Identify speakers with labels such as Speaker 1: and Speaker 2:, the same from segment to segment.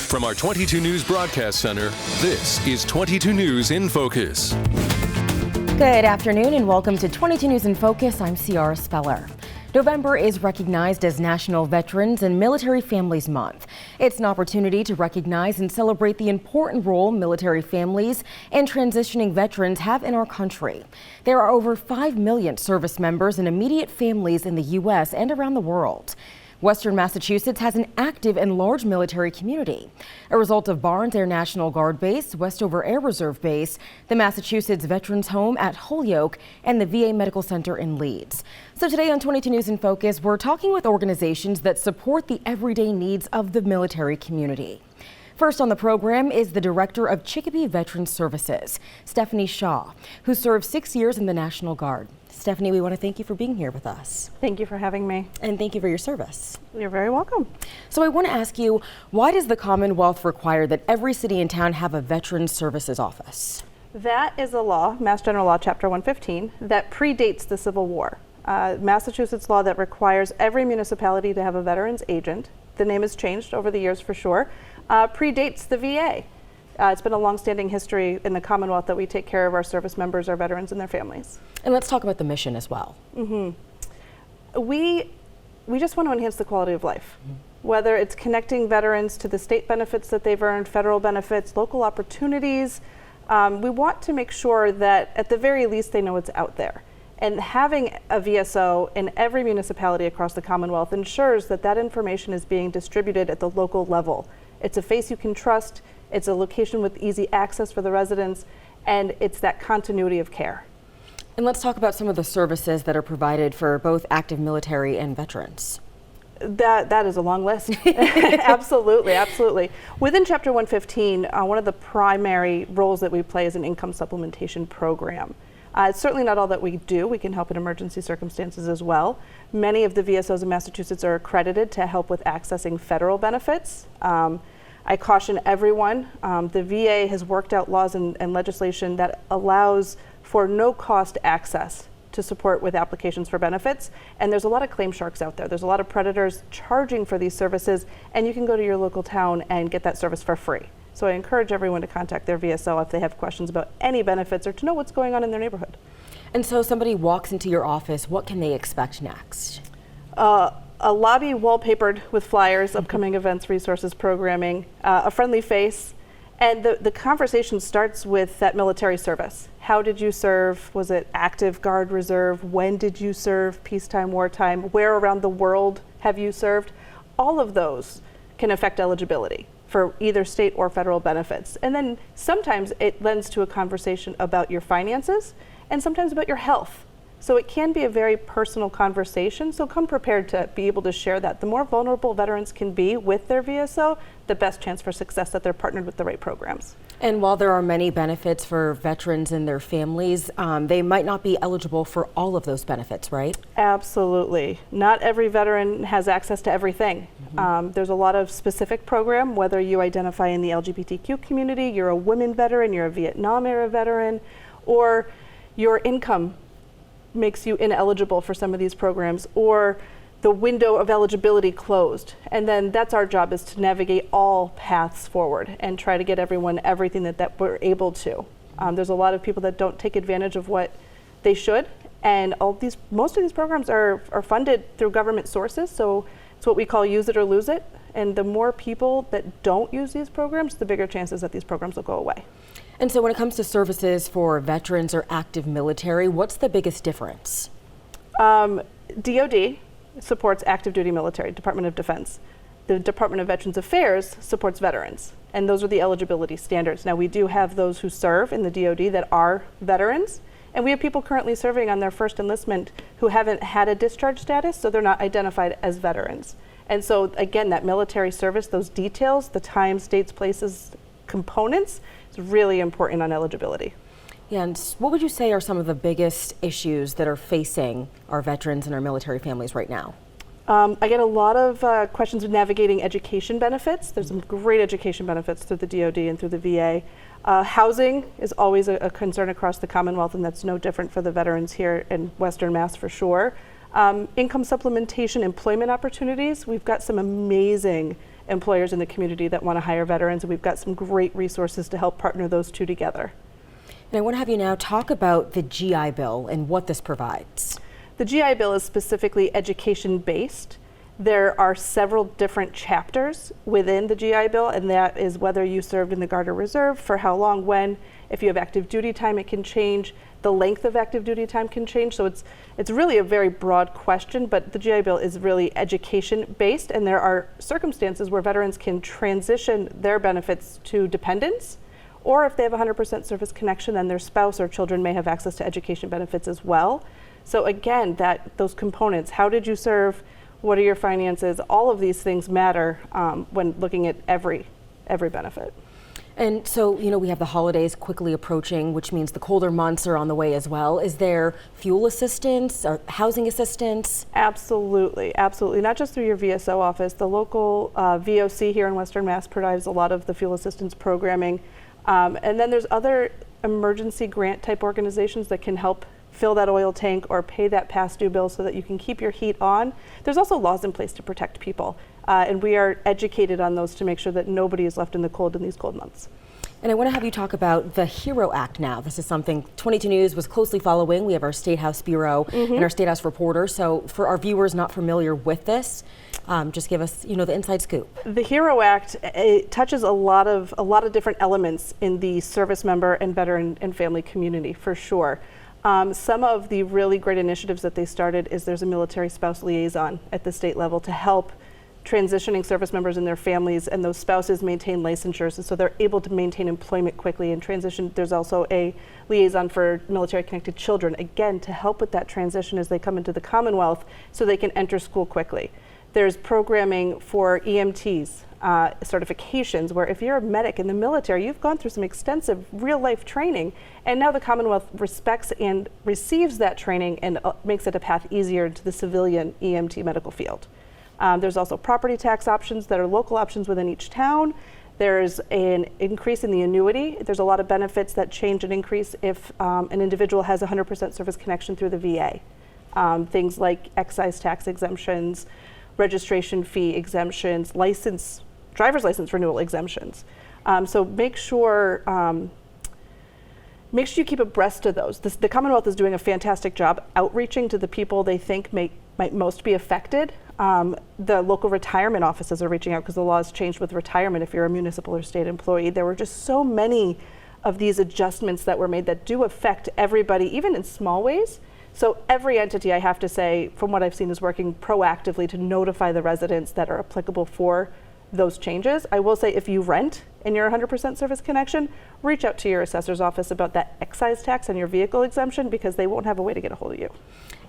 Speaker 1: From our 22 News Broadcast Center, this is 22 News in Focus.
Speaker 2: Good afternoon and welcome to 22 News in Focus. I'm Ciara Speller. November is recognized as National Veterans and Military Families Month. It's an opportunity to recognize and celebrate the important role military families and transitioning veterans have in our country. There are over 5 million service members and immediate families in the U.S. and around the world. Western Massachusetts has an active and large military community. A result of Barnes Air National Guard Base, Westover Air Reserve Base, the Massachusetts Veterans Home at Holyoke, and the VA Medical Center in Leeds. So today on 22 News in Focus, we're talking with organizations that support the everyday needs of the military community. First on the program is the Director of Chicopee Veterans Services, Stephanie Shaw, who served 6 years in the National Guard. Stephanie, we want to thank you for being here with us.
Speaker 3: Thank you for having me.
Speaker 2: And thank you for your service.
Speaker 3: You're very welcome.
Speaker 2: So I want to ask you, why does the Commonwealth require that every city and town have a Veterans Services Office?
Speaker 3: That is a law, Mass General Law, Chapter 115, that predates the Civil War. Massachusetts law that requires every municipality to have a veterans agent. The name has changed over the years for sure. Predates the VA. It's been a long-standing history in the Commonwealth that we take care of our service members, our veterans, and their families.
Speaker 2: And let's talk about the mission as well.
Speaker 3: We just want to enhance the quality of life. Whether it's connecting veterans to the state benefits that they've earned, federal benefits, local opportunities, we want to make sure that at the very least they know it's out there. And having a VSO in every municipality across the Commonwealth ensures that that information is being distributed at the local level. It's a face you can trust, it's a location with easy access for the residents, and it's that continuity of care.
Speaker 2: And let's talk about some of the services that are provided for both active military and veterans.
Speaker 3: That is a long list. Absolutely, absolutely. Within Chapter 115, one of the primary roles that we play is an income supplementation program. It's certainly not all that we do. We can help in emergency circumstances as well. Many of the VSOs in Massachusetts are accredited to help with accessing federal benefits. I caution everyone, the VA has worked out laws and legislation that allows for no-cost access to support with applications for benefits. And there's a lot of claim sharks out there. There's a lot of predators charging for these services, and you can go to your local town and get that service for free. So I encourage everyone to contact their VSO if they have questions about any benefits or to know what's going on in their neighborhood.
Speaker 2: And so somebody walks into your office, what can they expect next?
Speaker 3: A lobby wallpapered with flyers, upcoming events, resources, programming, a friendly face, and the conversation starts with that military service. How did you serve? Was it active, Guard, Reserve? When did you serve? Peacetime, wartime? Where around the world have you served? All of those can affect eligibility for either state or federal benefits. And then sometimes it lends to a conversation about your finances and sometimes about your health. So it can be a very personal conversation, so come prepared to be able to share that. The more vulnerable veterans can be with their VSO, the best chance for success that they're partnered with the right programs.
Speaker 2: And while there are many benefits for veterans and their families, they might not be eligible for all of those benefits, right?
Speaker 3: Absolutely. Not every veteran has access to everything. There's a lot of specific program, whether you identify in the LGBTQ community, you're a women veteran, you're a Vietnam era veteran, or your income makes you ineligible for some of these programs, or the window of eligibility closed. And then that's our job, is to navigate all paths forward and try to get everyone everything that we're able to. There's a lot of people that don't take advantage of what they should, and most of these programs are funded through government sources, so it's what we call use it or lose it. And the more people that don't use these programs, the bigger chances that these programs will go away.
Speaker 2: And so when it comes to services for veterans or active military, what's the biggest difference?
Speaker 3: DOD supports active duty military, Department of Defense. The Department of Veterans Affairs supports veterans, and those are the eligibility standards. Now, we do have those who serve in the DOD that are veterans, and we have people currently serving on their first enlistment who haven't had a discharge status, so they're not identified as veterans. And so, again, that military service, those details, the times, dates, places, components, is really important on eligibility.
Speaker 2: Yeah, and what would you say are some of the biggest issues that are facing our veterans and our military families right now?
Speaker 3: I get a lot of questions of navigating education benefits. There's some great education benefits through the DOD and through the VA. Housing is always a concern across the Commonwealth, and that's no different for the veterans here in Western Mass for sure. Income supplementation, employment opportunities. We've got some amazing employers in the community that want to hire veterans, and we've got some great resources to help partner those two together.
Speaker 2: And I want to have you now talk about the GI Bill and what this provides.
Speaker 3: The GI Bill is specifically education-based. There are several different chapters within the GI Bill, and that is whether you served in the Guard or Reserve, for how long, when. If you have active duty time, it can change. The length of active duty time can change. So it's really a very broad question, but the GI Bill is really education-based, and there are circumstances where veterans can transition their benefits to dependents, or if they have 100% service connection, then their spouse or children may have access to education benefits as well. So again, those components, how did you serve? What are your finances? All of these things matter when looking at every benefit.
Speaker 2: And so, we have the holidays quickly approaching, which means the colder months are on the way as well. Is there fuel assistance or housing assistance?
Speaker 3: Absolutely, absolutely. Not just through your VSO office. The local VOC here in Western Mass provides a lot of the fuel assistance programming. And then there's other emergency grant type organizations that can help fill that oil tank or pay that past due bill so that you can keep your heat on. There's also laws in place to protect people, and we are educated on those to make sure that nobody is left in the cold in these cold months.
Speaker 2: And I want to have you talk about the HERO Act now. This is something 22 News was closely following. We have our State House Bureau and our State House reporter. So for our viewers not familiar with this, just give us, the inside scoop.
Speaker 3: The HERO Act, it touches a lot of different elements in the service member and veteran and family community, for sure. Some of the really great initiatives that they started is there's a military spouse liaison at the state level to help transitioning service members and their families and those spouses maintain licensures, and so they're able to maintain employment quickly and transition. There's also a liaison for military connected children, again, to help with that transition as they come into the Commonwealth so they can enter school quickly. There's programming for EMTs, certifications, where if you're a medic in the military, you've gone through some extensive real-life training, and now the Commonwealth respects and receives that training and makes it a path easier into the civilian EMT medical field. There's also property tax options that are local options within each town. There's an increase in the annuity. There's a lot of benefits that change and increase if an individual has 100% service connection through the VA. Things like excise tax exemptions, registration fee exemptions, driver's license renewal exemptions. So make sure you keep abreast of those. The Commonwealth is doing a fantastic job outreaching to the people they think might most be affected. The local retirement offices are reaching out because the law has changed with retirement if you're a municipal or state employee. There were just so many of these adjustments that were made that do affect everybody, even in small ways. So every entity, I have to say, from what I've seen, is working proactively to notify the residents that are applicable for those changes. I will say, if you rent and you're 100% service connection, reach out to your assessor's office about that excise tax and your vehicle exemption, because they won't have a way to get a hold of you.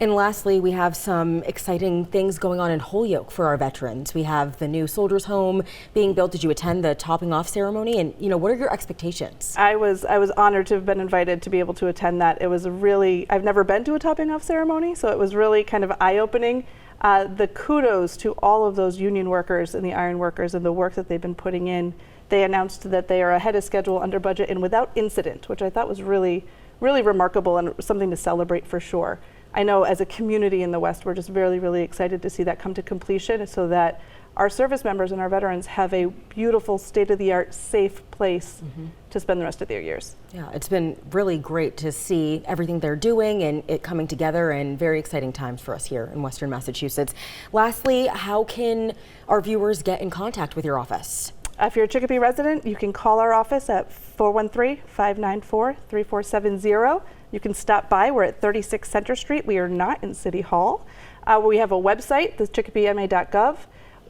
Speaker 2: And lastly, we have some exciting things going on in Holyoke for our veterans. We have the new soldiers' home being built. Did you attend the topping off ceremony? And what are your expectations?
Speaker 3: I was honored to have been invited to be able to attend that. It was I've never been to a topping off ceremony, so it was really kind of eye-opening. The kudos to all of those union workers and the iron workers and the work that they've been putting in. They announced that they are ahead of schedule, under budget, and without incident, which I thought was really, really remarkable and something to celebrate for sure. I know as a community in the West, we're just really, really excited to see that come to completion so that our service members and our veterans have a beautiful, state-of-the-art, safe place to spend the rest of their years.
Speaker 2: Yeah, it's been really great to see everything they're doing and it coming together, and very exciting times for us here in Western Massachusetts. Lastly, how can our viewers get in contact with your office?
Speaker 3: If you're a Chicopee resident, you can call our office at 413-594-3470. You can stop by. We're at 36 Center Street. We are not in City Hall. We have a website, the chicopeema.gov.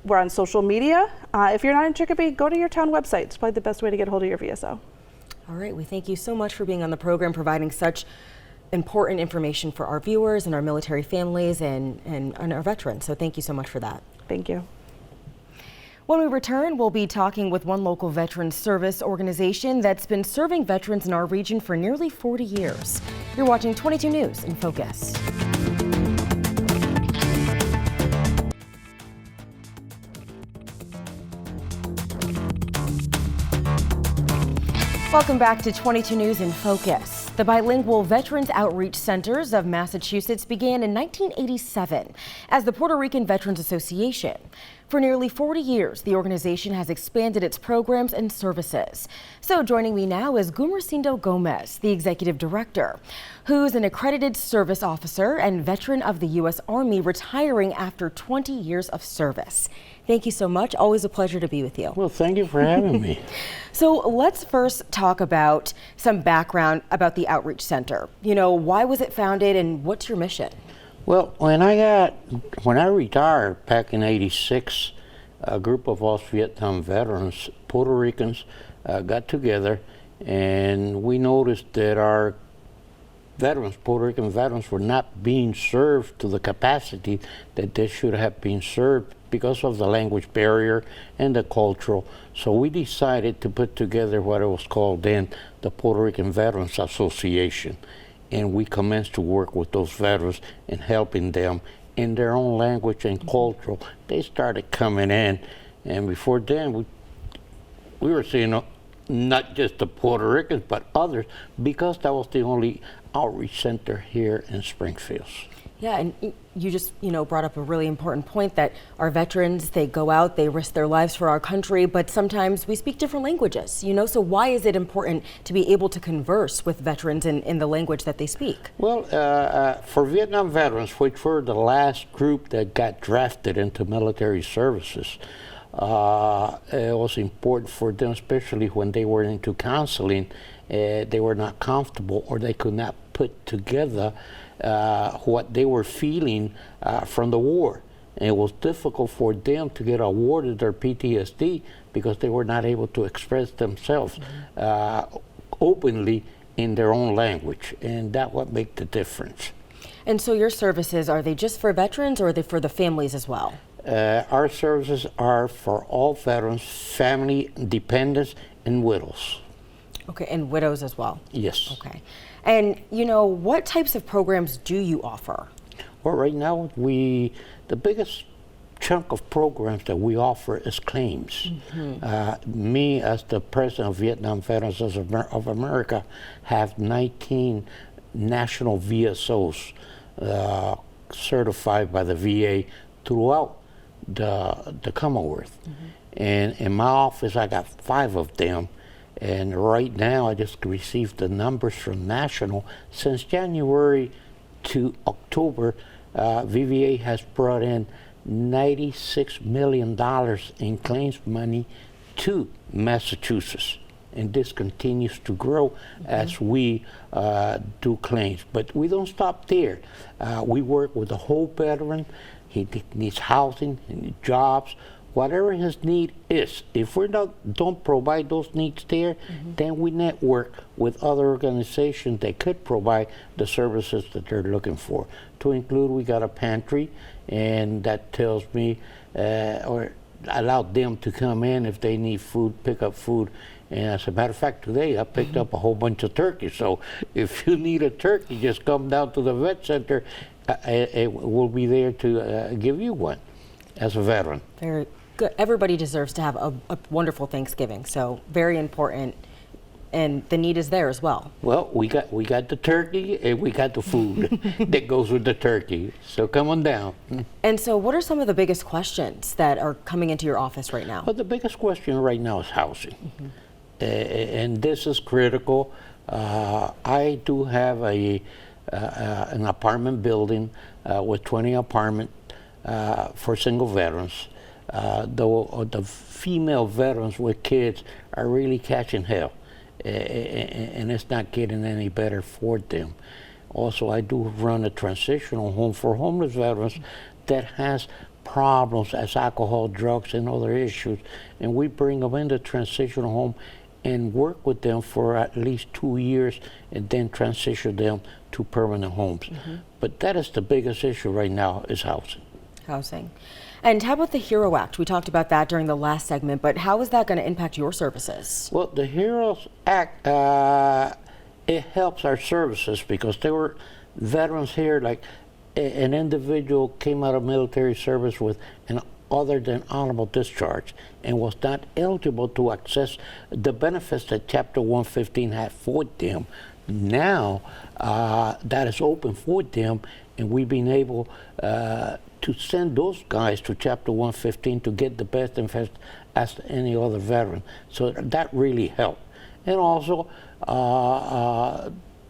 Speaker 3: We're on social media. If you're not in Chicopee, go to your town website. It's probably the best way to get a hold of your VSO.
Speaker 2: All right, we thank you so much for being on the program, providing such important information for our viewers and our military families and our veterans. So thank you so much for that.
Speaker 3: Thank you.
Speaker 2: When we return, we'll be talking with one local veteran service organization that's been serving veterans in our region for nearly 40 years. You're watching 22 News in Focus. Welcome back to 22 News in Focus. The bilingual Veterans Outreach Centers of Massachusetts began in 1987 as the Puerto Rican Veterans Association. For nearly 40 years, the organization has expanded its programs and services. So joining me now is Gumercindo Gomez, the executive director, who's an accredited service officer and veteran of the U.S. Army, retiring after 20 years of service. Thank you so much. Always a pleasure to be with you.
Speaker 4: Well, thank you for having me.
Speaker 2: So let's first talk about some background about the Outreach Center. You know, why was it founded and what's your mission?
Speaker 4: Well, when I retired back in '86, a group of us Vietnam veterans, Puerto Ricans, got together, and we noticed that our veterans, Puerto Rican veterans, were not being served to the capacity that they should have been served because of the language barrier and the cultural. So we decided to put together what it was called then the Puerto Rican Veterans Association. And we commenced to work with those veterans and helping them in their own language and cultural. They started coming in, and before then we were seeing not just the Puerto Ricans but others, because that was the only outreach center here in Springfield.
Speaker 2: Yeah, and you just, brought up a really important point that our veterans, they go out, they risk their lives for our country, but sometimes we speak different languages, so why is it important to be able to converse with veterans in the language that they speak?
Speaker 4: Well, for Vietnam veterans, which were the last group that got drafted into military services, it was important for them, especially when they were into counseling, they were not comfortable or they could not put together what they were feeling from the war. And it was difficult for them to get awarded their PTSD because they were not able to express themselves openly in their own language, and that what made the difference.
Speaker 2: And so your services, are they just for veterans or are they for the families as well?
Speaker 4: Our services are for all veterans, family, dependents, and widows.
Speaker 2: Okay, and widows as well?
Speaker 4: Yes.
Speaker 2: Okay. And, what types of programs do you offer?
Speaker 4: Well, right now, the biggest chunk of programs that we offer is claims. Me, as the president of Vietnam Veterans of America, have 19 national VSOs certified by the VA throughout the Commonwealth. And in my office, I got 5 of them. And right now, I just received the numbers from National. Since January to October, VVA has brought in $96 million in claims money to Massachusetts. And this continues to grow as we do claims. But we don't stop there. We work with the whole veteran. He needs housing, he needs jobs, whatever his need is. If we don't provide those needs there, then we network with other organizations that could provide the services that they're looking for. To include, we got a pantry, and that tells me, or allow them to come in if they need food, pick up food. And as a matter of fact, today I picked up a whole bunch of turkeys. So if you need a turkey, just come down to the vet center. We'll be there to give you one as a veteran.
Speaker 2: Very good. Everybody deserves to have a wonderful Thanksgiving, so very important, and the need is there as well.
Speaker 4: Well, we got the turkey and we got the food that goes with the turkey, so come on down.
Speaker 2: And so what are some of the biggest questions that are coming into your office right now?
Speaker 4: Well, the biggest question right now is housing, and this is critical. I do have an apartment building with 20 apartments for single veterans. The female veterans with kids are really catching hell, and it's not getting any better for them. Also, I do run a transitional home for homeless veterans that has problems as alcohol, drugs, and other issues, and we bring them into transitional home and work with them for at least 2 years and then transition them to permanent homes. But that is the biggest issue right now, is housing.
Speaker 2: Housing. And how about the HERO Act? We talked about that during the last segment, but how is that going to impact your services?
Speaker 4: Well, the HERO Act, it helps our services because there were veterans here, like an individual came out of military service with an other than honorable discharge and was not eligible to access the benefits that Chapter 115 had for them now that is open for them, and we've been able to send those guys to Chapter 115 to get the best interest as any other veteran. So that really helped. And also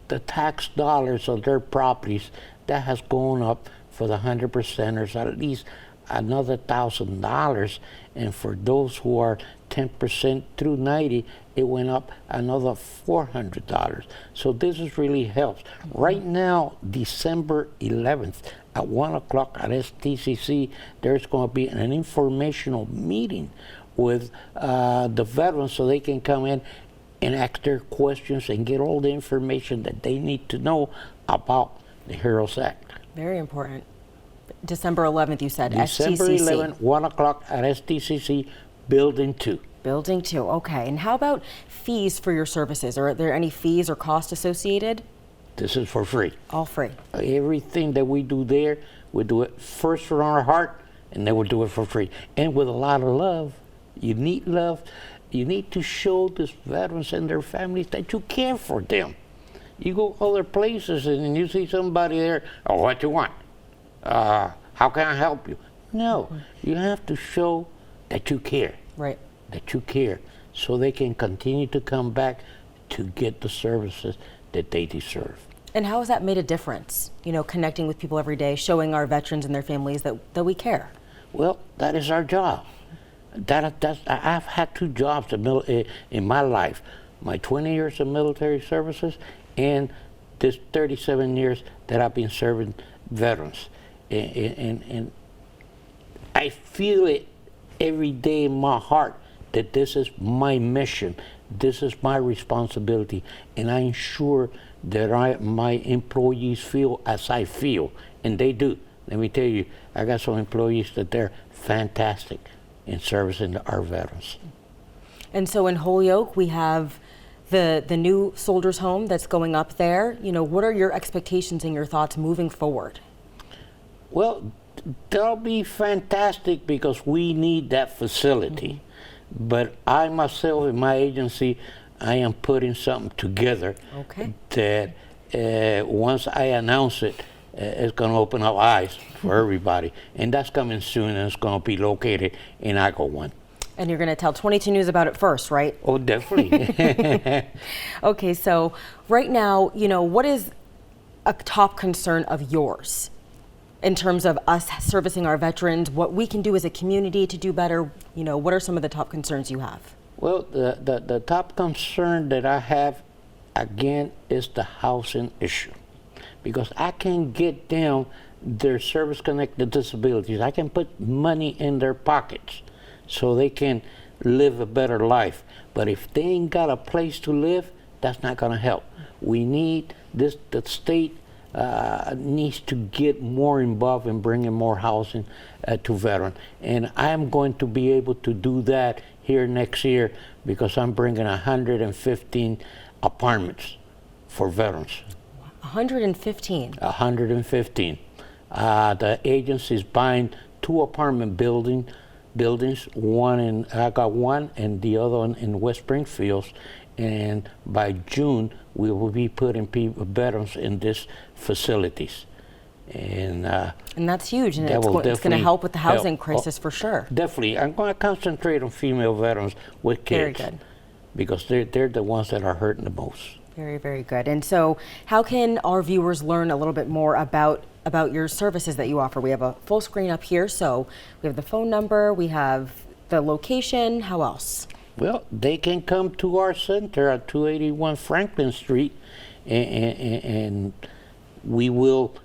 Speaker 4: the tax dollars of their properties, that has gone up for the 100%ers at least another $1,000, and for those who are 10% through 90, it went up another $400. So this has really helped. Right now, December 11th at 1 o'clock at STCC, there's going to be an informational meeting with the veterans so they can come in and ask their questions and get all the information that they need to know about the HEROES Act.
Speaker 2: Very important. December 11th, you said,
Speaker 4: December
Speaker 2: STCC.
Speaker 4: 11th, 1 o'clock at STCC, Building 2.
Speaker 2: Building 2, okay. And how about fees for your services? Are there any fees or costs associated?
Speaker 4: This is for free.
Speaker 2: All free.
Speaker 4: Everything that we do there, we do it first from our heart, and then we'll do it for free. And with a lot of love. You need love. You need to show these veterans and their families that you care for them. You go other places and you see somebody there, oh, what you want? How can I help you? No, you have to show that you care.
Speaker 2: Right.
Speaker 4: That you care, so they can continue to come back to get the services that they deserve.
Speaker 2: And how has that made a difference? You know, connecting with people every day, showing our veterans and their families that we care.
Speaker 4: Well, that is our job. I've had two jobs in my life, my 20 years of military services and this 37 years that I've been serving veterans. And I feel it every day in my heart that this is my mission, this is my responsibility, and I ensure that my employees feel as I feel, and they do. Let me tell you, I got some employees that they're fantastic in servicing our veterans.
Speaker 2: And so in Holyoke, we have the new soldiers' home that's going up there. You know, what are your expectations and your thoughts moving forward?
Speaker 4: Well, that'll be fantastic because we need that facility. But I myself in my agency, I am putting something together that once I announce it, it's going to open up eyes for everybody. And that's coming soon, and it's going to be located in Iowa 1.
Speaker 2: And you're going to tell 22 News about it first, right?
Speaker 4: Oh, definitely.
Speaker 2: Okay, so right now, you know, what is a top concern of yours in terms of us servicing our veterans, what we can do as a community to do better? You know, what are some of the top concerns you have?
Speaker 4: Well, the top concern that I have, again, is the housing issue. Because I can get them their service-connected disabilities. I can put money in their pockets so they can live a better life. But if they ain't got a place to live, that's not going to help. We need this, the state needs to get more involved in bringing more housing to veterans. And I'm going to be able to do that here next year because I'm bringing 115 apartments for veterans.
Speaker 2: 115?
Speaker 4: 115. The agency is buying 2 apartment buildings, one in, I got one and the other one in West Springfield. And by June, we will be putting veterans in these facilities. And
Speaker 2: that's huge, and
Speaker 4: that
Speaker 2: it's going to help with the housing crisis for sure.
Speaker 4: Definitely. I'm going to concentrate on female veterans with kids.
Speaker 2: Very good.
Speaker 4: Because they're the ones that are hurting the most.
Speaker 2: Very, very good. And so how can our viewers learn a little bit more about your services that you offer? We have a full screen up here, so we have the phone number, we have the location. How else?
Speaker 4: Well, they can come to our center at 281 Franklin Street, and we will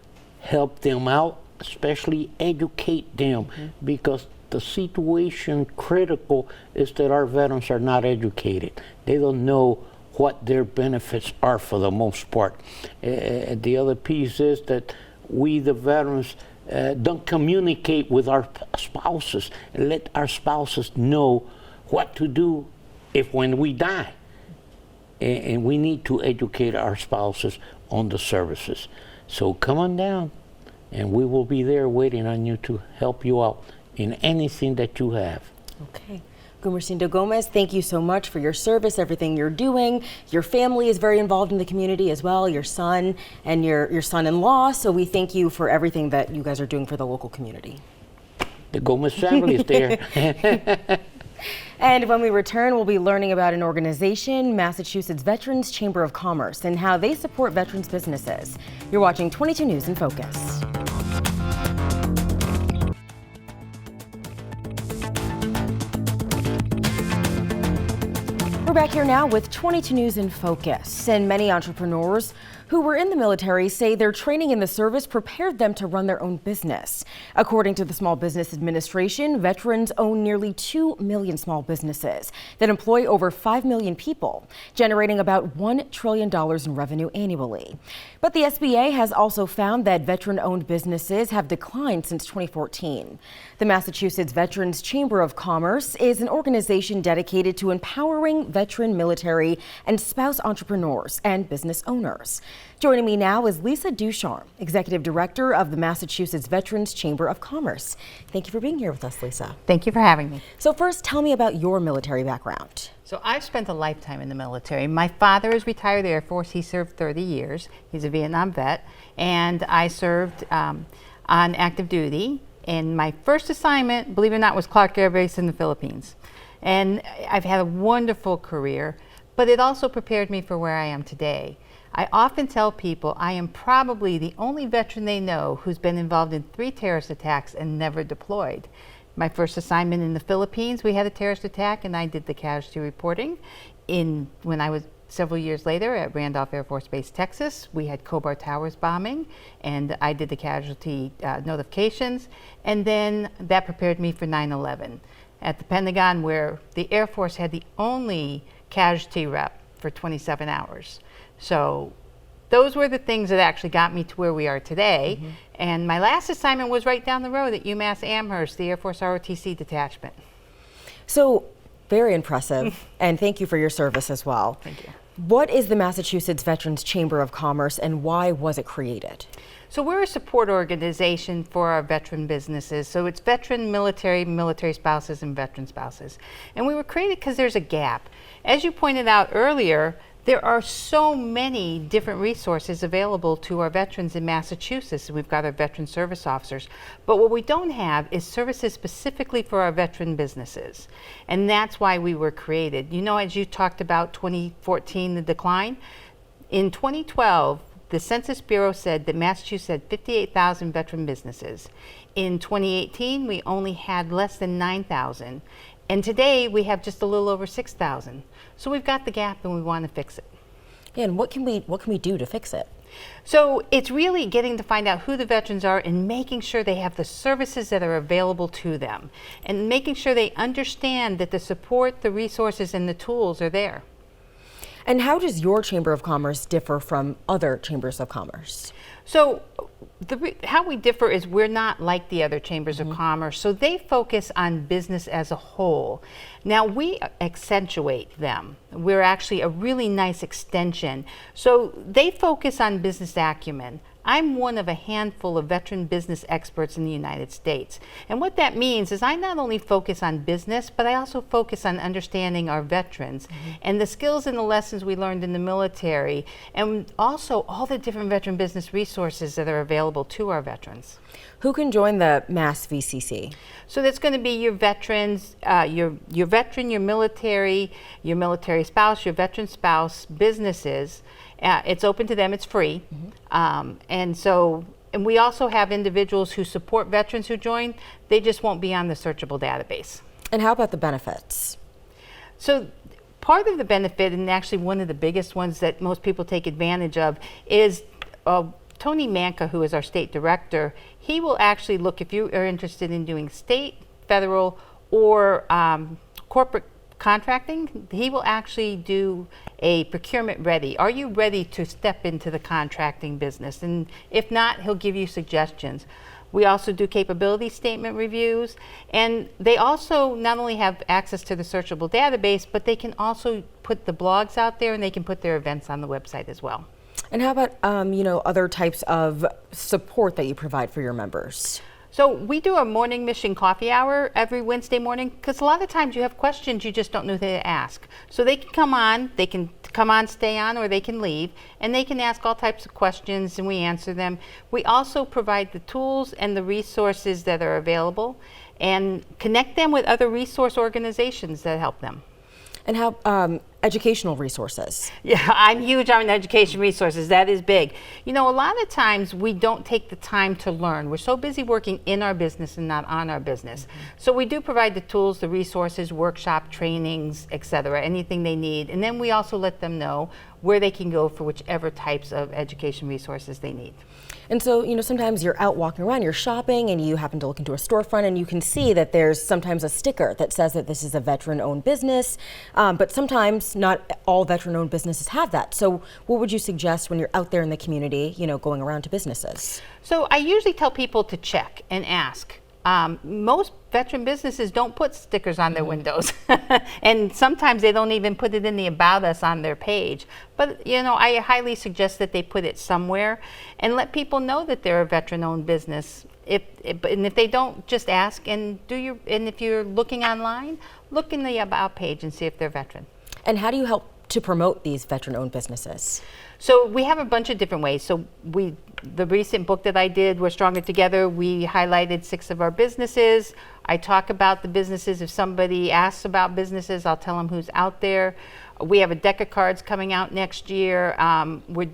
Speaker 4: help them out, especially educate them, because the situation critical is that our veterans are not educated. They don't know what their benefits are for the most part. The other piece is that we, the veterans, don't communicate with our spouses and let our spouses know what to do when we die. And we need to educate our spouses on the services. So come on down, and we will be there waiting on you to help you out in anything that you have.
Speaker 2: Okay. Gumercindo Gomez, thank you so much for your service, everything you're doing. Your family is very involved in the community as well, your son and your son-in-law. So we thank you for everything that you guys are doing for the local community.
Speaker 4: The Gomez family is there.
Speaker 2: And when we return, we'll be learning about an organization, Massachusetts Veterans Chamber of Commerce, and how they support veterans businesses. You're watching 22 News in Focus. We're back here now with 22 News in Focus, and many entrepreneurs who were in the military say their training in the service prepared them to run their own business. According to the Small Business Administration, veterans own nearly 2 million small businesses that employ over 5 million people, generating about $1 trillion in revenue annually. But the SBA has also found that veteran-owned businesses have declined since 2014. The Massachusetts Veterans Chamber of Commerce is an organization dedicated to empowering veteran, military, and spouse entrepreneurs and business owners. Joining me now is Lisa Ducharme, Executive Director of the Massachusetts Veterans Chamber of Commerce. Thank you for being here with us, Lisa.
Speaker 5: Thank you for having me.
Speaker 2: So first, tell me about your military background.
Speaker 5: So I've spent a lifetime in the military. My father is retired Air Force. He served 30 years. He's a Vietnam vet. And I served on active duty. And my first assignment, believe it or not, was Clark Air Base in the Philippines. And I've had a wonderful career, but it also prepared me for where I am today. I often tell people I am probably the only veteran they know who's been involved in 3 terrorist attacks and never deployed. My first assignment in the Philippines, we had a terrorist attack and I did the casualty reporting. When I was several years later at Randolph Air Force Base, Texas, we had Khobar Towers bombing and I did the casualty notifications. And then that prepared me for 9/11 at the Pentagon, where the Air Force had the only casualty rep for 27 hours. So those were the things that actually got me to where we are today. Mm-hmm. And my last assignment was right down the road at UMass Amherst, the Air Force ROTC detachment.
Speaker 2: So very impressive, and thank you for your service as well.
Speaker 5: Thank you.
Speaker 2: What is the Massachusetts Veterans Chamber of Commerce and why was it created?
Speaker 5: So we're a support organization for our veteran businesses. So it's veteran, military spouses, and veteran spouses. And we were created because there's a gap. As you pointed out earlier, there are so many different resources available to our veterans in Massachusetts. We've got our veteran service officers, but what we don't have is services specifically for our veteran businesses. And that's why we were created. You know, as you talked about 2014, the decline, in 2012, the Census Bureau said that Massachusetts had 58,000 veteran businesses. In 2018, we only had less than 9,000. And today we have just a little over 6,000. So we've got the gap and we want to fix it.
Speaker 2: Yeah, and what can we do to fix it?
Speaker 5: So it's really getting to find out who the veterans are and making sure they have the services that are available to them and making sure they understand that the support, the resources, and the tools are there.
Speaker 2: And how does your Chamber of Commerce differ from other chambers of commerce?
Speaker 5: So how we differ is we're not like the other chambers of commerce. So they focus on business as a whole. Now we accentuate them. We're actually a really nice extension. So they focus on business acumen. I'm one of a handful of veteran business experts in the United States. And what that means is I not only focus on business, but I also focus on understanding our veterans and the skills and the lessons we learned in the military, and also all the different veteran business resources that are available to our veterans.
Speaker 2: Who can join the Mass VCC?
Speaker 5: So that's going to be your veterans, your veteran, your military spouse, your veteran spouse, businesses. It's open to them, it's free. And we also have individuals who support veterans who join. They just won't be on the searchable database.
Speaker 2: And how about the benefits?
Speaker 5: So part of the benefit, and actually one of the biggest ones that most people take advantage of, is Tony Manka, who is our state director. He will actually look, if you are interested in doing state, federal, or corporate contracting, he will actually do a procurement ready. Are you ready to step into the contracting business? And if not, he'll give you suggestions. We also do capability statement reviews, and they also not only have access to the searchable database, but they can also put the blogs out there and they can put their events on the website as well.
Speaker 2: And how about other types of support that you provide for your members?
Speaker 5: So we do a morning mission coffee hour every Wednesday morning, because a lot of times you have questions you just don't know who to ask. So they can come on, stay on, or they can leave, and they can ask all types of questions and we answer them. We also provide the tools and the resources that are available and connect them with other resource organizations that help them.
Speaker 2: And how educational resources?
Speaker 5: Yeah, I'm huge on education resources. That is big. You know, a lot of times we don't take the time to learn. We're so busy working in our business and not on our business. So we do provide the tools, the resources, workshop trainings, etc., anything they need. And then we also let them know where they can go for whichever types of education resources they need.
Speaker 2: And so, you know, sometimes you're out walking around, you're shopping, and you happen to look into a storefront and you can see that there's sometimes a sticker that says that this is a veteran-owned business, but sometimes not all veteran-owned businesses have that. So what would you suggest when you're out there in the community, you know, going around to businesses?
Speaker 5: So I usually tell people to check and ask. Most veteran businesses don't put stickers on their windows, and sometimes they don't even put it in the About Us on their page. But you know, I highly suggest that they put it somewhere and let people know that they're a veteran-owned business. And if they don't, just ask, and if you're looking online, look in the About page and see if they're veteran.
Speaker 2: And how do you help to promote these veteran-owned businesses?
Speaker 5: So we have a bunch of different ways. So the recent book that I did, We're Stronger Together, we highlighted 6 of our businesses. I talk about the businesses. If somebody asks about businesses, I'll tell them who's out there. We have a deck of cards coming out next year. We're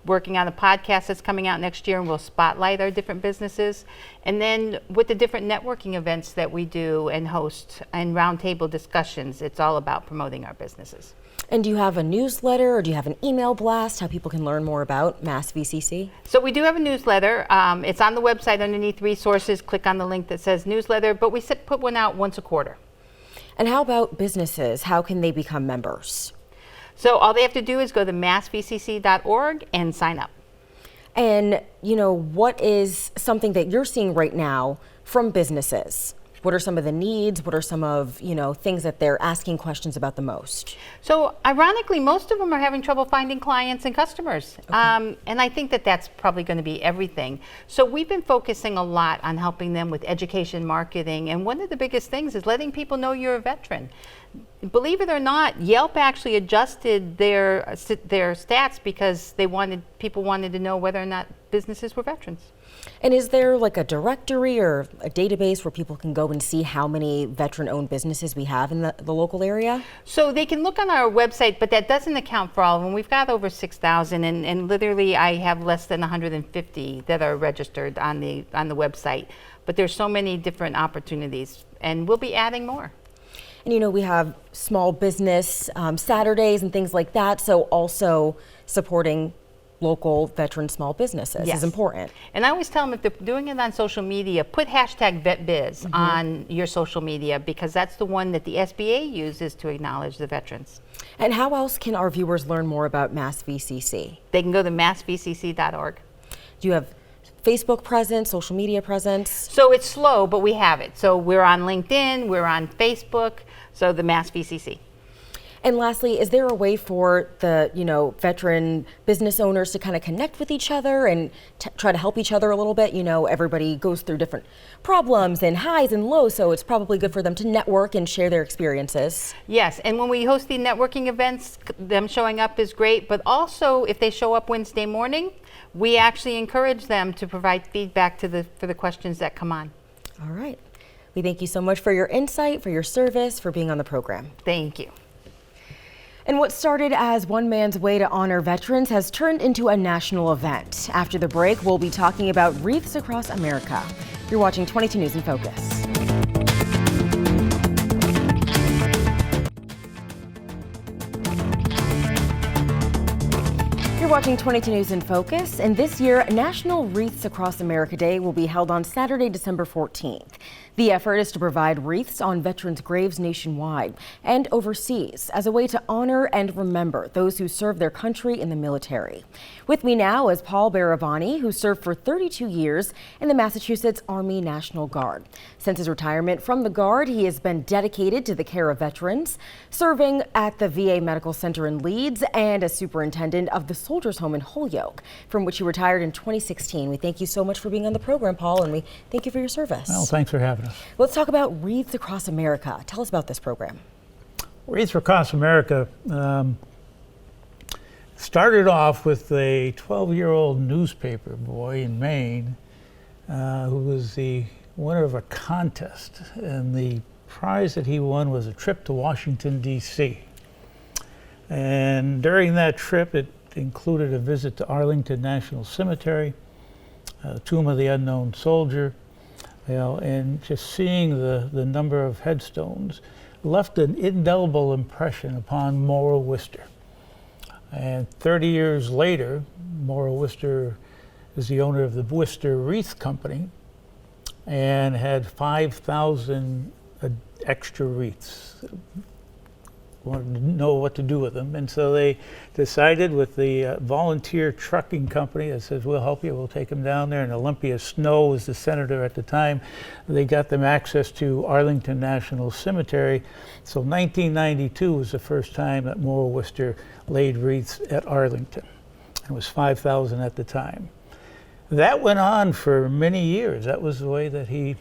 Speaker 5: working on a podcast that's coming out next year, and we'll spotlight our different businesses. And then with the different networking events that we do and host and roundtable discussions, it's all about promoting our businesses.
Speaker 2: And do you have a newsletter or do you have an email blast, how people can learn more about Mass VCC?
Speaker 5: So we do have a newsletter. It's on the website underneath resources. Click on the link that says newsletter, but we put one out once a quarter.
Speaker 2: And how about businesses? How can they become members?
Speaker 5: So all they have to do is go to massvcc.org and sign up.
Speaker 2: And, you know, what is something that you're seeing right now from businesses? What are some of the needs? What are some of, you know, things that they're asking questions about the most?
Speaker 5: So ironically, most of them are having trouble finding clients and customers. Okay. And I think that that's probably going to be everything. So we've been focusing a lot on helping them with education marketing. And one of the biggest things is letting people know you're a veteran. Believe it or not, Yelp actually adjusted their stats because people wanted to know whether or not businesses were veterans.
Speaker 2: And is there like a directory or a database where people can go and see how many veteran-owned businesses we have in the local area? So
Speaker 5: they can look on our website, but that doesn't account for all of them. We've got over 6,000, and literally I have less than 150 that are registered on the website. But there's so many different opportunities, and we'll be adding more. And you know, we have small business Saturdays and things like that, so also supporting local veteran small businesses is important. And I always tell them, if they're doing it on social media, put hashtag VetBiz on your social media, because that's the one that the SBA uses to acknowledge the veterans. And how else can our viewers learn more about Mass VCC? They can go to massvcc.org. Do you have Facebook presence, social media presence? So it's slow, but we have it. So we're on LinkedIn, we're on Facebook, so the Mass VCC. And lastly, is there a way for the, veteran business owners to kind of connect with each other and try to help each other a little bit? You know, everybody goes through different problems and highs and lows, so it's probably good for them to network and share their experiences. Yes, and when we host the networking events, them showing up is great, but also if they show up Wednesday morning, we actually encourage them to provide feedback for the questions that come on. All right. We thank you so much for your insight, for your service, for being on the program. Thank you. And what started as one man's way to honor veterans has turned into a national event. After the break, we'll be talking about wreaths across America. You're watching 22 News in Focus. You're watching 22 News in Focus, and this year, National Wreaths Across America Day will be held on Saturday, December 14th.
Speaker 2: The effort is to provide wreaths on veterans' graves nationwide and overseas as a way to honor and remember those who served their country in the military. With me now is Paul Baravani, who served for 32 years in the Massachusetts Army National Guard. Since his retirement from the Guard, he has been dedicated to the care of veterans, serving at the VA Medical Center in Leeds and as superintendent of the Soldiers Home in Holyoke, from which he retired in 2016. We thank you so much for being on the program, Paul, and we thank you for your service.
Speaker 6: Well, thanks for having us.
Speaker 2: Let's talk about Wreaths Across America. Tell us about this program.
Speaker 6: Wreaths Across America started off with a 12-year-old newspaper boy in Maine who was the winner of a contest, and the prize that he won was a trip to Washington, D.C. And during that trip, it included a visit to Arlington National Cemetery, Tomb of the Unknown Soldier, and just seeing the number of headstones left an indelible impression upon Morrow Worcester. And 30 years later, Morrow Worcester is the owner of the Worcester Wreath Company and had 5,000 extra wreaths. Wanted to know what to do with them, and so they decided with the volunteer trucking company that says, we'll help you, we'll take them down there, and Olympia Snow was the senator at the time. They got them access to Arlington National Cemetery. So 1992 was the first time that Morrow Worcester laid wreaths at Arlington. It was 5,000 at the time. That went on for many years. That was the way that he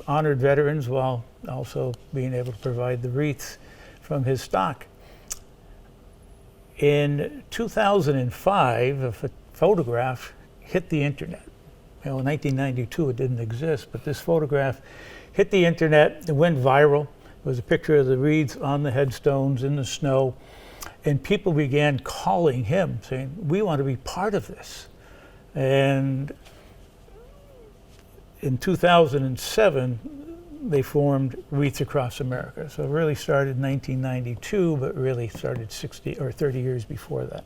Speaker 6: honored veterans while also being able to provide the wreaths from his stock. In 2005, a photograph hit the internet. In 1992 it didn't exist, but this photograph hit the internet. It went viral. It was a picture of the wreaths on the headstones in the snow, and people began calling him saying, we want to be part of this. And in 2007, they formed Wreaths Across America. So it really started in 1992, but really started 60 or 30 years before that.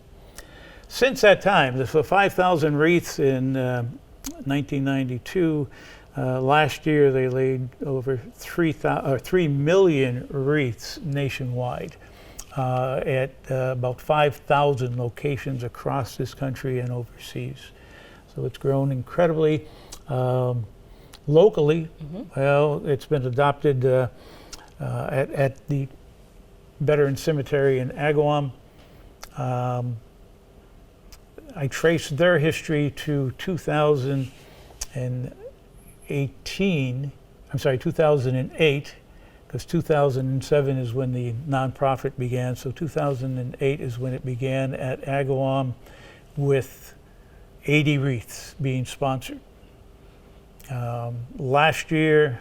Speaker 6: Since that time, the 5,000 wreaths in 1992, last year they laid over 3 million wreaths nationwide at about 5,000 locations across this country and overseas. So it's grown incredibly. Locally, well, it's been adopted at the Veterans Cemetery in Agawam. I traced their history to 2008, because 2007 is when the nonprofit began. So 2008 is when it began at Agawam with 80 wreaths being sponsored. Last year,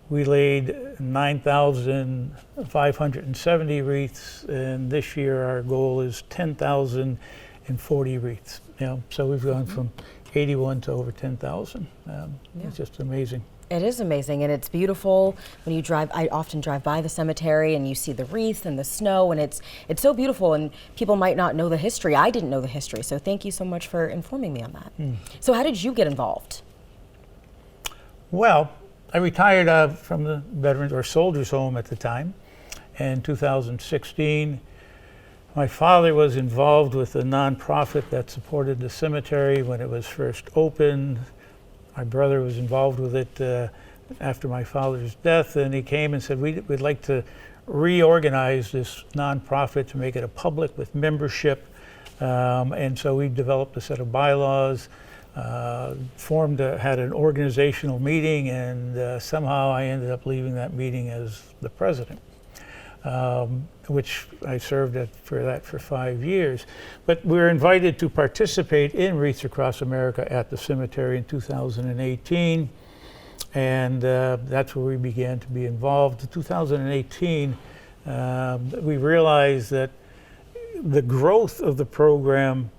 Speaker 6: we laid 9,570 wreaths, and this year our goal is 10,040 wreaths. So we've gone from 81 to over 10,000. It's just amazing.
Speaker 2: It is amazing, and it's beautiful when you drive. I often drive by the cemetery and you see the wreaths and the snow, and it's so beautiful, and people might not know the history. I didn't know the history, so thank you so much for informing me on that. So how did you get involved?
Speaker 6: Well, I retired from the Veterans or Soldiers Home at the time in 2016. My father was involved with a nonprofit that supported the cemetery when it was first opened. My brother was involved with it after my father's death, and he came and said, we'd like to reorganize this nonprofit to make it a public with membership. And so we developed a set of bylaws, had an organizational meeting, and somehow I ended up leaving that meeting as the president, which I served for 5 years. But we were invited to participate in Wreaths Across America at the cemetery in 2018, and that's where we began to be involved. In 2018, we realized that the growth of the program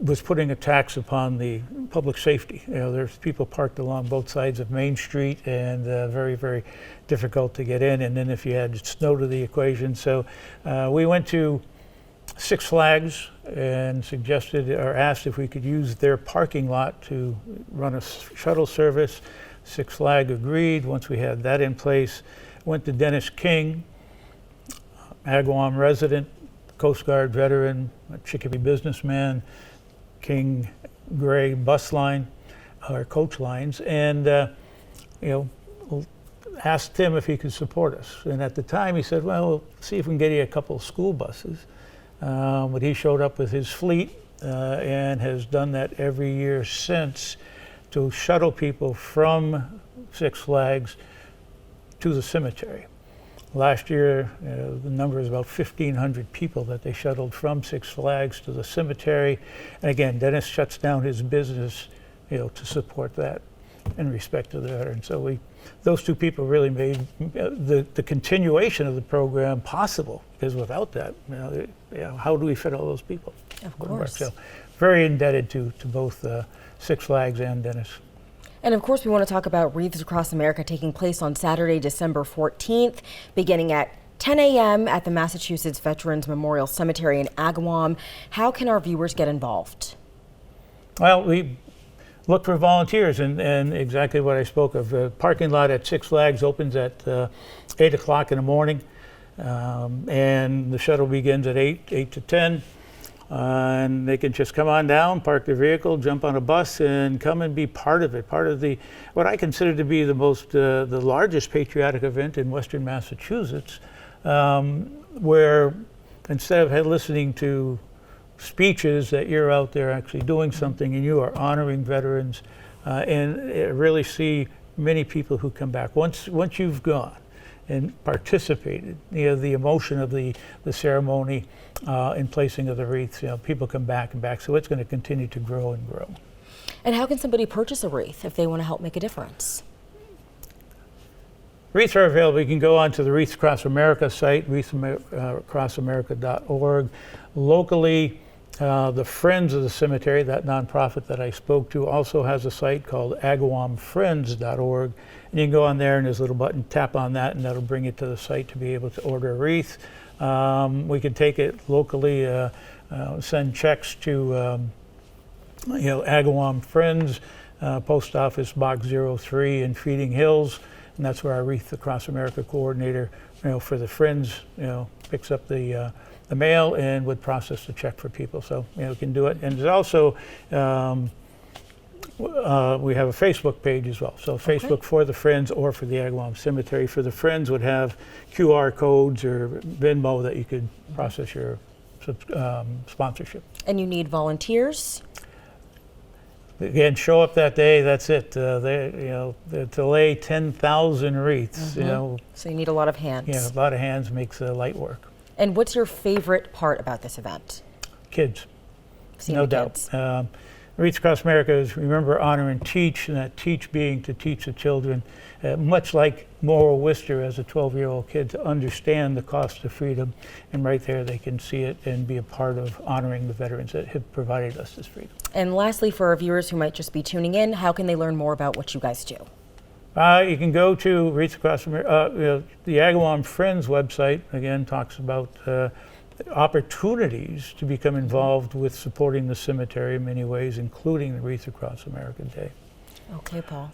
Speaker 6: was putting a tax upon the public safety. There's people parked along both sides of Main Street, and very, very difficult to get in. And then if you add snow to the equation. So we went to Six Flags and suggested or asked if we could use their parking lot to run a shuttle service. Six Flags agreed. Once we had that in place, went to Dennis King, Agawam resident, Coast Guard veteran, a Chicopee businessman, King Gray bus line or coach lines, and asked him if he could support us. And at the time he said, well, we'll see if we can get you a couple of school buses. But he showed up with his fleet and has done that every year since to shuttle people from Six Flags to the cemetery. Last year, the number is about 1,500 people that they shuttled from Six Flags to the cemetery. And again, Dennis shuts down his business, to support that in respect to the veterans. So those two people really made the continuation of the program possible, because without that, how do we fit all those people?
Speaker 2: Of course.
Speaker 6: So very indebted to both Six Flags and Dennis.
Speaker 2: And of course, we want to talk about Wreaths Across America taking place on Saturday, December 14th, beginning at 10 a.m. at the Massachusetts Veterans Memorial Cemetery in Agawam. How can our viewers get involved?
Speaker 6: Well, we look for volunteers, and exactly what I spoke of. The parking lot at Six Flags opens at 8 o'clock in the morning, and the shuttle begins at 8 to 10. And they can just come on down, park their vehicle, jump on a bus, and come and be part of it. Part of what I consider to be the largest patriotic event in Western Massachusetts, where instead of listening to speeches, that you're out there actually doing something and you are honoring veterans, and really see many people who come back. Once you've gone and participated, the emotion of the ceremony in placing of the wreaths, people come back and back. So it's going to continue to grow and grow.
Speaker 2: And how can somebody purchase a wreath if they want to help make a difference?
Speaker 6: Wreaths are available. You can go onto the Wreaths Across America site, wreathsacrossamerica.org. Locally, the Friends of the Cemetery, that nonprofit that I spoke to, also has a site called agawamfriends.org. And you can go on there, and there's a little button, tap on that, and that'll bring you to the site to be able to order a wreath. We can take it locally, send checks to Agawam Friends, Post Office Box 03 in Feeding Hills, and that's where our Wreath Across America coordinator, for the Friends, picks up the mail and would process the check for people. So we can do it. And there's also we have a Facebook page as well. So Facebook for the Friends or for the Agawam Cemetery. For the Friends would have QR codes or Venmo that you could process your sponsorship.
Speaker 2: And you need volunteers?
Speaker 6: Again, show up that day. That's it. To lay 10,000 wreaths.
Speaker 2: So you need a lot of hands.
Speaker 6: Yeah, a lot of hands makes light work.
Speaker 2: And what's your favorite part about this event?
Speaker 6: Kids,
Speaker 2: Seeing
Speaker 6: no
Speaker 2: the
Speaker 6: doubt.
Speaker 2: kids.
Speaker 6: Wreaths Across America is remember, honor, and teach, and that teach being to teach the children, much like Moral Worcester as a 12-year-old kid, to understand the cost of freedom. And right there they can see it and be a part of honoring the veterans that have provided us this freedom.
Speaker 2: And lastly, for our viewers who might just be tuning in, how can they learn more about what you guys do?
Speaker 6: You can go to Wreaths Across America. The Agawam Friends website, again, talks about opportunities to become involved with supporting the cemetery in many ways, including the Wreaths Across America Day.
Speaker 2: Okay, Paul.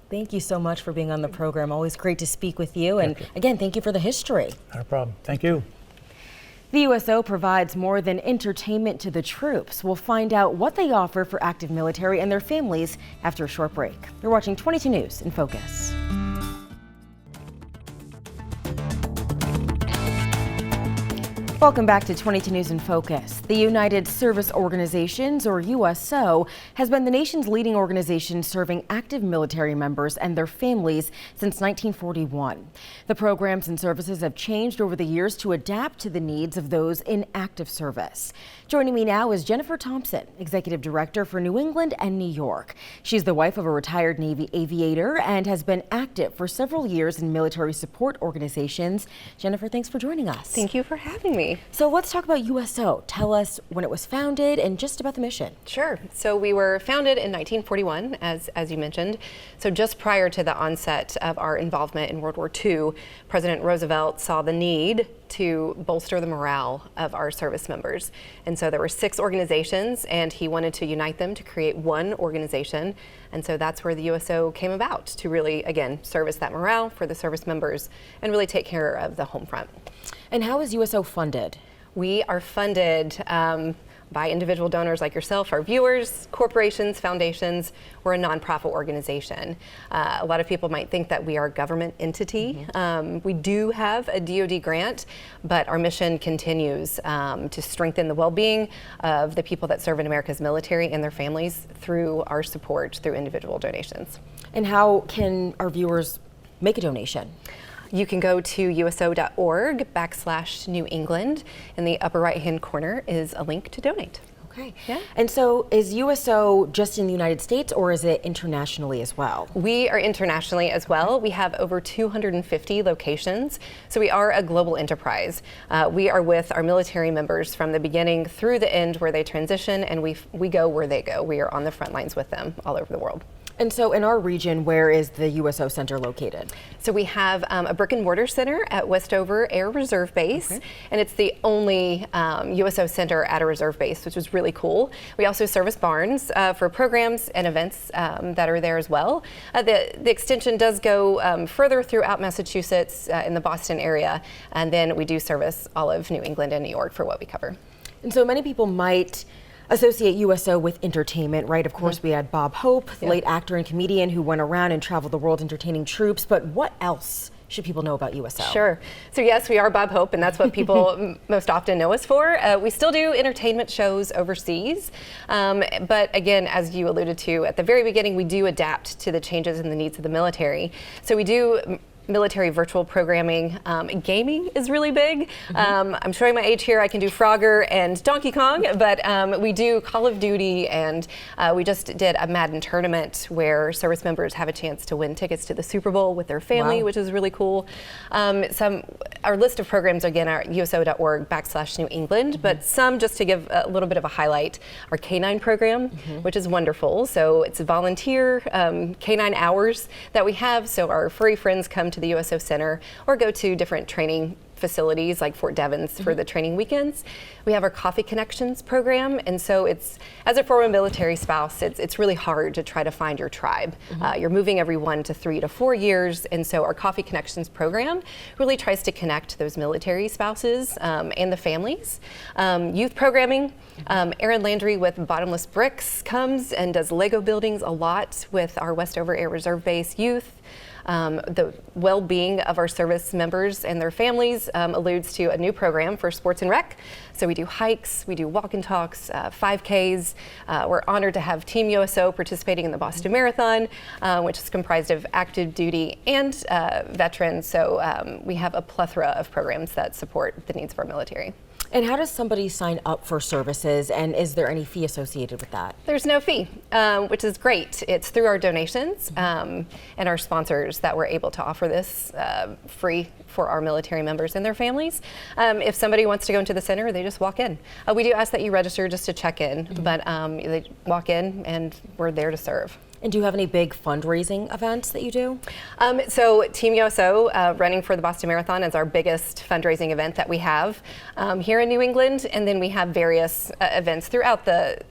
Speaker 2: Thank you so much for being on the program. Always great to speak with you. And again, thank you for the history.
Speaker 6: Not a problem. Thank you.
Speaker 2: The USO provides more than entertainment to the troops. We'll find out what they offer for active military and their families after a short break. You're watching 22 News in Focus. Welcome back to 22 News in Focus. The United Service Organizations, or USO, has been the nation's leading organization serving active military members and their families since 1941. The programs and services have changed over the years to adapt to the needs of those in active service. Joining me now is Jennifer Thompson, Executive Director for New England and New York. She's the wife of a retired Navy aviator and has been active for several years in military support organizations. Jennifer, thanks for joining us.
Speaker 7: Thank you for having me. me.
Speaker 2: So let's talk about USO. Tell us when it was founded and just about the mission.
Speaker 7: Sure. So we were founded in 1941, as you mentioned. So just prior to the onset of our involvement in World War II, President Roosevelt saw the need to bolster the morale of our service members. And so there were 6 organizations, and he wanted to unite them to create one organization. And so that's where the USO came about, to really, again, service that morale for the service members and really take care of the home front.
Speaker 2: And how is USO funded?
Speaker 7: We are funded by individual donors like yourself, our viewers, corporations, foundations. We're a nonprofit organization. A lot of people might think that we are a government entity. We do have a DoD grant, but our mission continues to strengthen the well-being of the people that serve in America's military and their families through our support through individual donations.
Speaker 2: And how can our viewers make a donation?
Speaker 7: You can go to uso.org/New England. In the upper right-hand corner is a link to donate.
Speaker 2: Okay.
Speaker 7: Yeah.
Speaker 2: And so is USO just in the United States, or is it internationally as well?
Speaker 7: We are internationally as well. We have over 250 locations, so we are a global enterprise. We are with our military members from the beginning through the end where they transition, and we go where they go. We are on the front lines with them all over the world.
Speaker 2: And so in our region, where is the USO Center located?
Speaker 7: So we have a brick and mortar center at Westover Air Reserve Base, and it's the only USO center at a reserve base, which is really cool. We also service barns for programs and events that are there as well. The extension does go further throughout Massachusetts in the Boston area, and then we do service all of New England and New York for what we cover.
Speaker 2: And so many people might associate USO with entertainment, right? Of course, we had Bob Hope, the late actor and comedian who went around and traveled the world entertaining troops, but what else should people know about USO?
Speaker 7: Sure. So yes, we are Bob Hope, and that's what people most often know us for. We still do entertainment shows overseas, but again, as you alluded to at the very beginning, we do adapt to the changes in the needs of the military. So we do military virtual programming. Gaming is really big. I'm showing my age here. I can do Frogger and Donkey Kong, but we do Call of Duty, and we just did a Madden tournament where service members have a chance to win tickets to the Super Bowl with their family, which is really cool. Our list of programs again are uso.org/New England, but some, just to give a little bit of a highlight, our K9 program, which is wonderful. So it's volunteer K9 hours that we have. So our furry friends come to the USO Center or go to different training facilities like Fort Devens for the training weekends. We have our Coffee Connections program, and so it's, as a former military spouse, it's really hard to try to find your tribe. You're moving every 1 to 3 to 4 years, and so our Coffee Connections program really tries to connect those military spouses and the families. Youth programming, Aaron Landry with Bottomless Bricks comes and does Lego buildings a lot with our Westover Air Reserve Base youth. The well-being of our service members and their families alludes to a new program for sports and rec. So we do hikes, we do walk and talks, 5Ks. We're honored to have Team USO participating in the Boston Marathon, which is comprised of active duty and veterans. So we have a plethora of programs that support the needs of our military.
Speaker 2: And how does somebody sign up for services, and is there any fee associated with that?
Speaker 7: There's no fee, which is great. It's through our donations and our sponsors that we're able to offer this free for our military members and their families. If somebody wants to go into the center, they just walk in. We do ask that you register just to check in, but they walk in and we're there to serve.
Speaker 2: And do you have any big fundraising events that you do?
Speaker 7: So Team USO running for the Boston Marathon is our biggest fundraising event that we have here in New England, and then we have various events throughout the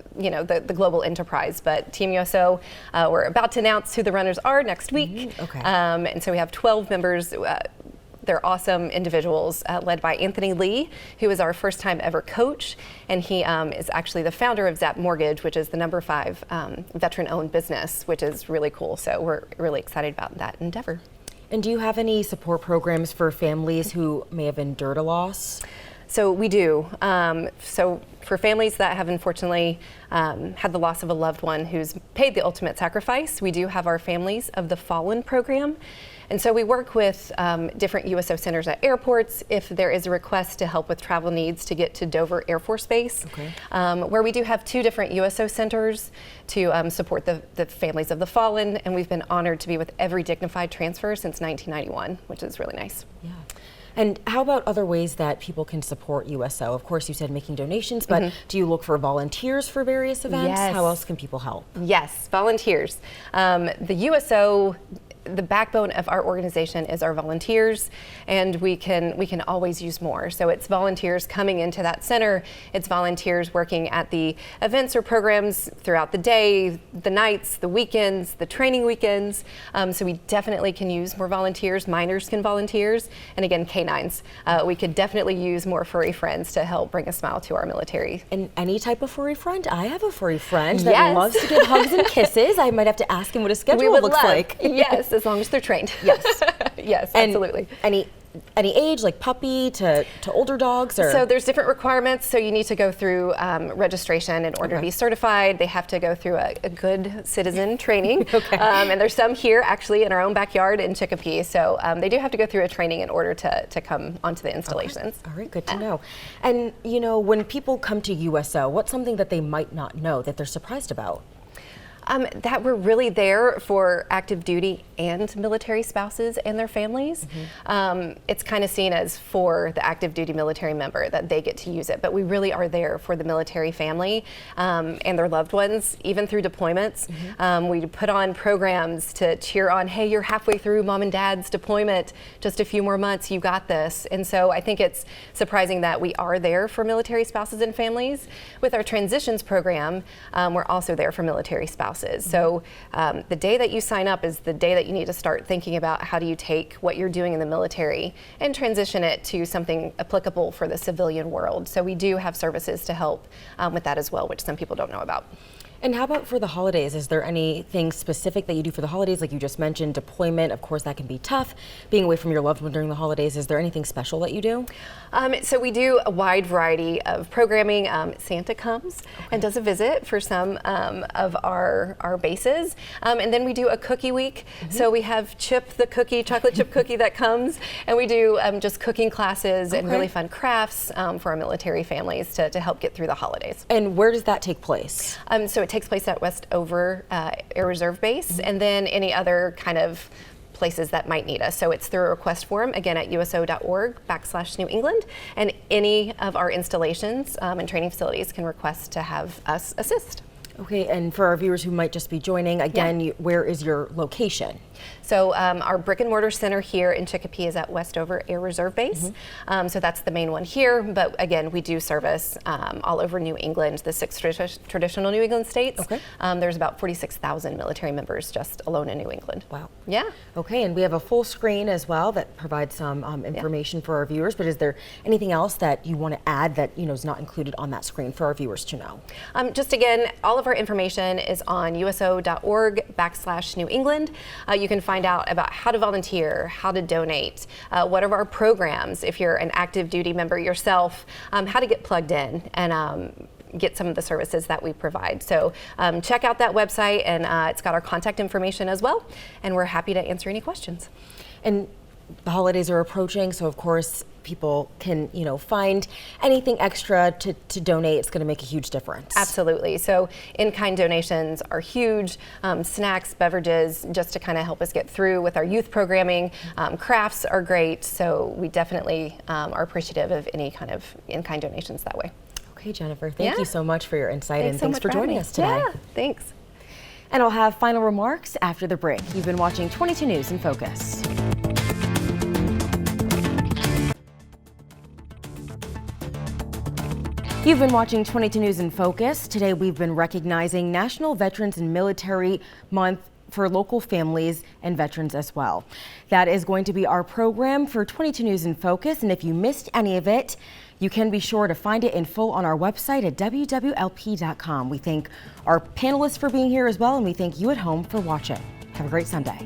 Speaker 7: global enterprise. But Team USO, we're about to announce who the runners are next week. And so we have 12 members. They're awesome individuals led by Anthony Lee, who is our first time ever coach. And he is actually the founder of Zap Mortgage, which is the number 5 veteran owned business, which is really cool. So we're really excited about that endeavor.
Speaker 2: And do you have any support programs for families who may have endured a loss?
Speaker 7: So we do. So for families that have unfortunately had the loss of a loved one who's paid the ultimate sacrifice, we do have our Families of the Fallen program. And so we work with different USO centers at airports if there is a request to help with travel needs to get to Dover Air Force Base, where we do have 2 different USO centers to support the families of the fallen. And we've been honored to be with every dignified transfer since 1991, which is really nice.
Speaker 2: Yeah. And how about other ways that people can support USO? Of course, you said making donations, but do you look for volunteers for various events?
Speaker 7: Yes.
Speaker 2: How else can people help?
Speaker 7: Yes, volunteers. The USO, the backbone of our organization is our volunteers, and we can always use more. So it's volunteers coming into that center, it's volunteers working at the events or programs throughout the day, the nights, the weekends, the training weekends. So we definitely can use more volunteers. Minors can volunteers, and again, canines. We could definitely use more furry friends to help bring a smile to our military.
Speaker 2: And any type of furry friend? I have a furry friend that
Speaker 7: Yes.
Speaker 2: loves to give hugs and kisses. I might have to ask him what his schedule looks like.
Speaker 7: Yes, as long as they're trained.
Speaker 2: Yes.
Speaker 7: Yes,
Speaker 2: And
Speaker 7: absolutely.
Speaker 2: Any age, like puppy to older dogs? Or?
Speaker 7: So there's different requirements. So you need to go through registration in order to be certified. They have to go through a good citizen training. And there's some here actually in our own backyard in Chicopee. So they do have to go through a training in order to come onto the installations.
Speaker 2: All right, good to know. And you know, when people come to USO, what's something that they might not know that they're surprised about?
Speaker 7: That we're really there for active duty and military spouses and their families. It's kind of seen as for the active duty military member that they get to use it, but we really are there for the military family and their loved ones, even through deployments. We put on programs to cheer on, hey, you're halfway through mom and dad's deployment, just a few more months, you got this. And so I think it's surprising that we are there for military spouses and families. With our transitions program, we're also there for military spouses. So the day that you sign up is the day that you need to start thinking about how do you take what you're doing in the military and transition it to something applicable for the civilian world. So we do have services to help with that as well, which some people don't know about.
Speaker 2: And how about for the holidays? Is there anything specific that you do for the holidays? Like you just mentioned, deployment, of course, that can be tough. Being away from your loved one during the holidays, is there anything special that you do?
Speaker 7: So we do a wide variety of programming. Santa comes and does a visit for some of our bases. And then we do a cookie week. So we have Chip the cookie, chocolate chip cookie that comes. And we do just cooking classes and really fun crafts for our military families to help get through the holidays.
Speaker 2: And where does that take place?
Speaker 7: So it takes place at Westover Air Reserve Base, and then any other kind of places that might need us. So it's through a request form, again at uso.org/New England, and any of our installations and training facilities can request to have us assist.
Speaker 2: Okay, and for our viewers who might just be joining, again, where is your location?
Speaker 7: So our brick and mortar center here in Chicopee is at Westover Air Reserve Base. So that's the main one here. But again, we do service all over New England, the 6 traditional New England states.
Speaker 2: Okay.
Speaker 7: There's about 46,000 military members just alone in New England.
Speaker 2: Wow.
Speaker 7: Yeah.
Speaker 2: Okay, and we have a full screen as well that provides some information for our viewers. But is there anything else that you want to add that is not included on that screen for our viewers to know?
Speaker 7: Just again, all of our information is on uso.org/New England. You can find out about how to volunteer, how to donate, what are our programs if you're an active duty member yourself, how to get plugged in and get some of the services that we provide. So check out that website, and it's got our contact information as well, and we're happy to answer any questions.
Speaker 2: And the holidays are approaching, so of course people can find anything extra to donate. It's going to make a huge difference.
Speaker 7: Absolutely. So in-kind donations are huge. Snacks, beverages, just to kind of help us get through with our youth programming. Crafts are great. So we definitely are appreciative of any kind of in-kind donations that way.
Speaker 2: Okay, Jennifer, thank you so much for your insight, and
Speaker 7: so
Speaker 2: thanks
Speaker 7: much
Speaker 2: for joining us today.
Speaker 7: Yeah, thanks.
Speaker 2: And I'll have final remarks after the break. You've been watching 22 News in Focus. You've been watching 22 News in Focus. Today we've been recognizing National Veterans and Military Month for local families and veterans as well. That is going to be our program for 22 News in Focus, and if you missed any of it, you can be sure to find it in full on our website at wwlp.com. We thank our panelists for being here as well, and we thank you at home for watching. Have a great Sunday.